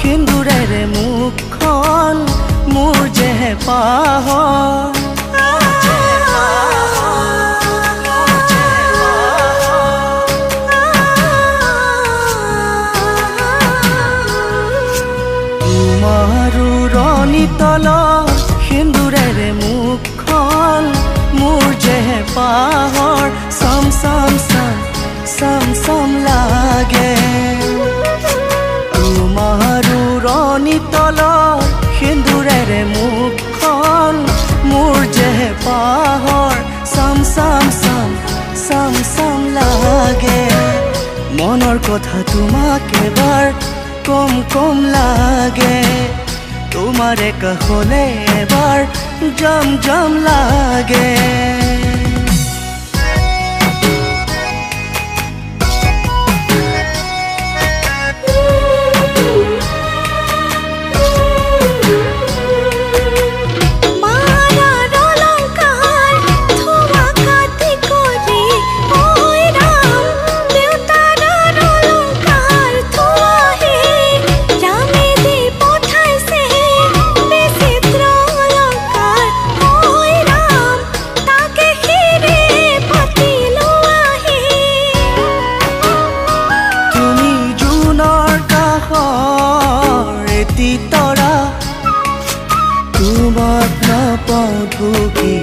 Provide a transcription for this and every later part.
সিন্দুৰেৰে মুখখন মোৰ যেহে পাহৰ তোমাৰো ৰণী তলত সিন্দুৰেৰে মুখখন মোৰ যেহে পাহৰ চম চম চম চম চম লাগে তোমাৰো ৰণী তলত সিন্দুৰেৰে মুখখন মোৰ যেহে পাহৰ চম চম চম চম চম লাগে মনৰ কথা তোমাক এবাৰ কম কম লাগে তোমাৰে কাষলে এবাৰ জম জম লাগে তোমাক নাপাওঁ ঢুকি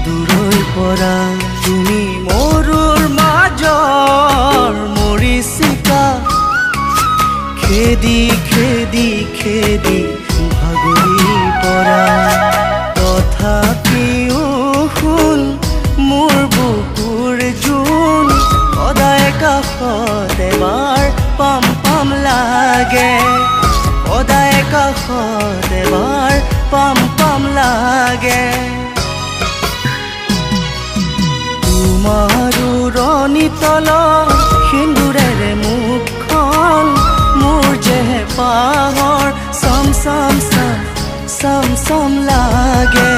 দূৰৰ পৰা তুমি মৰুৰ মাজৰ মৰিচিকা খেদি খেদি খেদি ভাগৰি পৰা তথাপিও শুন মোৰ বুকুৰ জোন সদায় কাষত এবাৰ পাম পাম লাগে সদায় কাষত এবাৰ পাম পাম লাগে তোমাৰো ৰণী তলত সিন্দুৰেৰে মুখখন মোৰ যেহে পাহৰ চম চম চম চম চম লাগে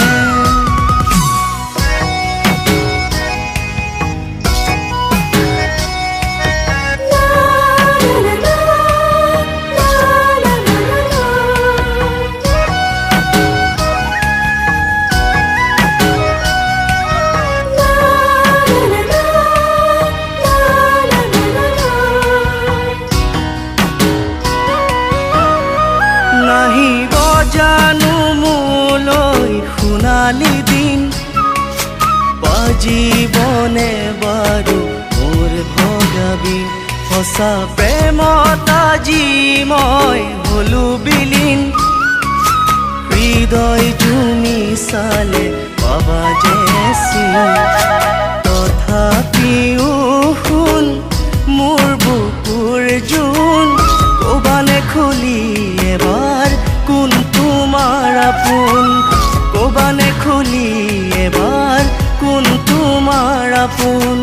নাহিব জানো মোলৈ সোণালী দিন বাজিবনে বাৰু মোৰ ভগাবি সঁচা প্ৰেমত আজি মই হলো বিলীন হৃদয় জুমি চালে পাবা যে তথাপিও শুন মোৰ বুকুৰ জোন কবানে খুলি এবাৰ কোন তোমাৰ আপোন কবানে খুলি এবাৰ কোন তোমাৰ আপোন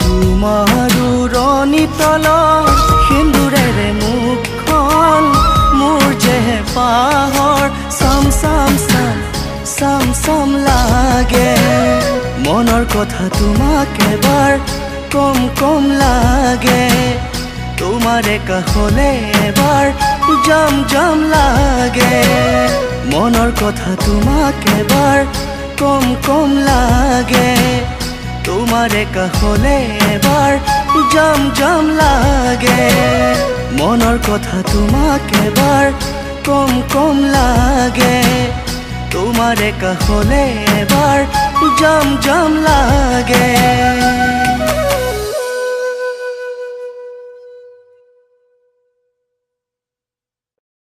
তোমাৰো ৰণী তলত সিন্দুৰেৰে মুখখন মোৰ যেহে পাহৰ চম চম চম চম চম লাগে মনৰ কথা তোমাক এবাৰ কম কম লাগে তোমাৰে কাষলে এবাৰ জম জম লাগে মনৰ কথা তোমাক এবাৰ কম কম লাগে তোমাৰে কাষলে এবাৰ জম জম লাগে মনৰ কথা তোমাক এবাৰ কম কম লাগে তোমাৰে কাষলে এবাৰ জম জম লাগে